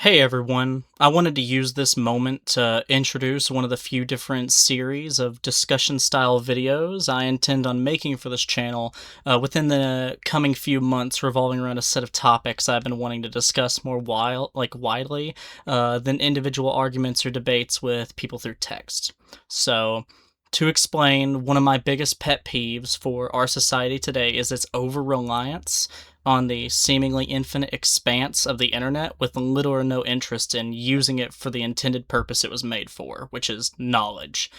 Hey everyone, I wanted to use this moment to introduce one of the few different series of discussion style videos I intend on making for this channel within the coming few months, revolving around a set of topics I've been wanting to discuss more widely than individual arguments or debates with people through text. So, to explain, one of my biggest pet peeves for our society today is its over reliance on the seemingly infinite expanse of the internet with little or no interest in using it for the intended purpose it was made for, which is knowledge.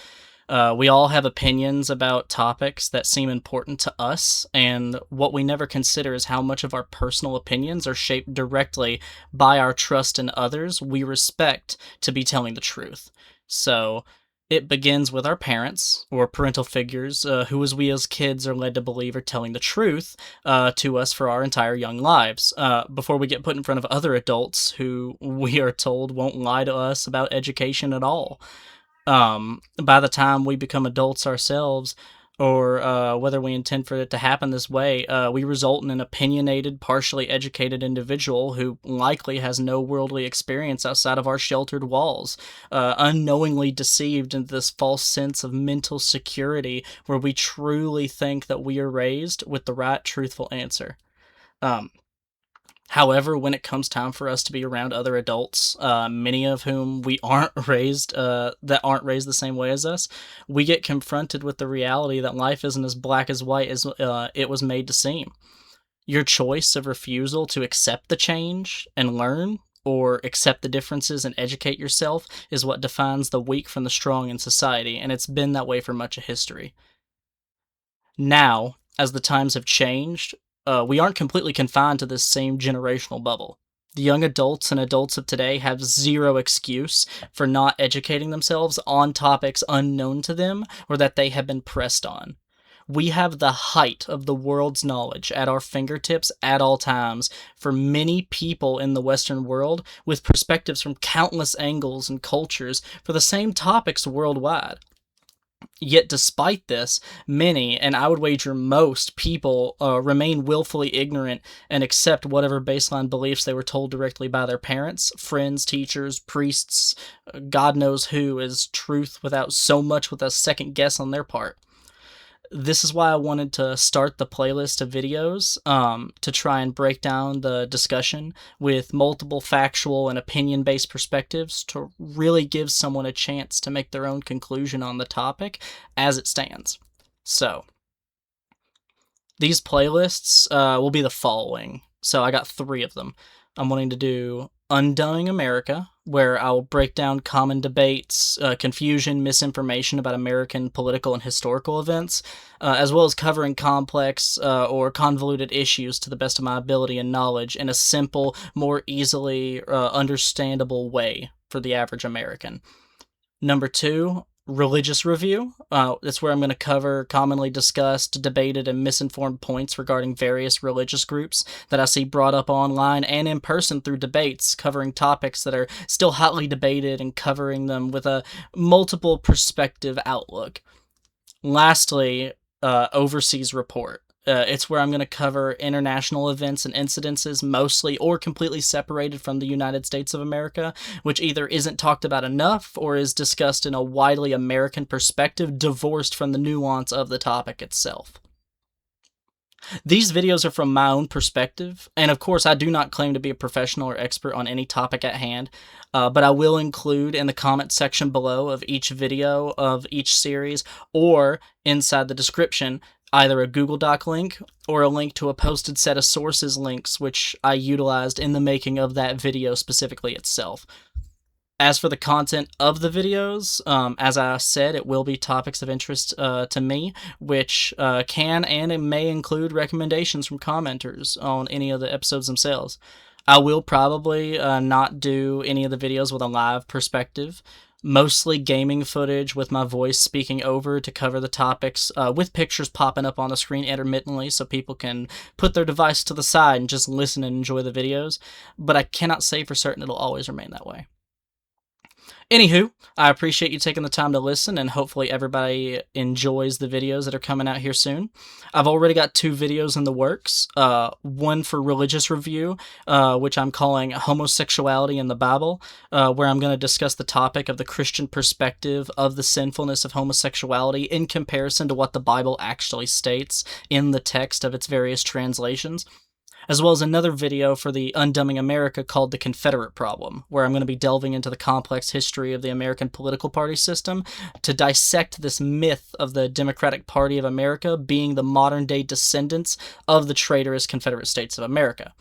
We all have opinions about topics that seem important to us, and what we never consider is how much of our personal opinions are shaped directly by our trust in others we respect to be telling the truth. So, it begins with our parents, or parental figures, who, as we as kids are led to believe, are telling the truth to us for our entire young lives, before we get put in front of other adults who we are told won't lie to us about education at all. By the time we become adults ourselves, or whether we intend for it to happen this way, we result in an opinionated, partially educated individual who likely has no worldly experience outside of our sheltered walls, unknowingly deceived into this false sense of mental security where we truly think that we are raised with the right, truthful answer. Um, However, when it comes time for us to be around other adults, many of whom we aren't raised, that aren't raised the same way as us, we get confronted with the reality that life isn't as black as white as it was made to seem. Your choice of refusal to accept the change and learn, or accept the differences and educate yourself, is what defines the weak from the strong in society, and it's been that way for much of history. Now, as the times have changed, we aren't completely confined to this same generational bubble. The young adults and adults of today have zero excuse for not educating themselves on topics unknown to them or that they have been pressed on. We have the height of the world's knowledge at our fingertips at all times for many people in the Western world, with perspectives from countless angles and cultures for the same topics worldwide. Yet, despite this, many, and I would wager most, people remain willfully ignorant and accept whatever baseline beliefs they were told directly by their parents, friends, teachers, priests, God knows who, as truth without so much with a second guess on their part. This is why I wanted to start the playlist of videos to try and break down the discussion with multiple factual and opinion based perspectives to really give someone a chance to make their own conclusion on the topic as it stands. So, these playlists will be the following. So, I got three of them. I'm wanting to do Undoing America, where I'll break down common debates, confusion, misinformation about American political and historical events, as well as covering complex or convoluted issues to the best of my ability and knowledge in a simple, more easily understandable way for the average American. Number two, religious review. That's where I'm going to cover commonly discussed, debated, and misinformed points regarding various religious groups that I see brought up online and in person through debates, covering topics that are still hotly debated and covering them with a multiple perspective outlook. Lastly, overseas report. It's where I'm going to cover international events and incidences, mostly or completely separated from the United States of America, which either isn't talked about enough or is discussed in a widely American perspective, divorced from the nuance of the topic itself. These videos are from my own perspective, and of course, I do not claim to be a professional or expert on any topic at hand, but I will include in the comment section below of each video of each series, or inside the description, either a Google Doc link or a link to a posted set of sources links which I utilized in the making of that video specifically itself. As for the content of the videos, as I said, it will be topics of interest to me, which can and may include recommendations from commenters on any of the episodes themselves. I will probably not do any of the videos with a live perspective, mostly gaming footage with my voice speaking over to cover the topics, with pictures popping up on the screen intermittently so people can put their device to the side and just listen and enjoy the videos, but I cannot say for certain it'll always remain that way. Anywho, I appreciate you taking the time to listen, and hopefully everybody enjoys the videos that are coming out here soon. I've already got 2 videos in the works. One for religious review, which I'm calling Homosexuality in the Bible, where I'm going to discuss the topic of the Christian perspective of the sinfulness of homosexuality in comparison to what the Bible actually states in the text of its various translations, as well as another video for the Undumbing America called The Confederate Problem, where I'm going to be delving into the complex history of the American political party system to dissect this myth of the Democratic Party of America being the modern-day descendants of the traitorous Confederate States of America.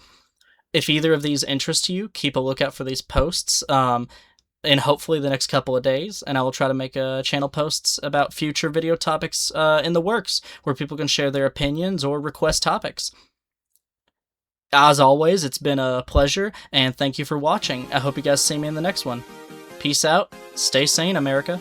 If either of these interest you, keep a lookout for these posts in hopefully the next couple of days, and I will try to make channel posts about future video topics in the works, where people can share their opinions or request topics. As always, it's been a pleasure, and thank you for watching. I hope you guys see me in the next one. Peace out. Stay sane, America.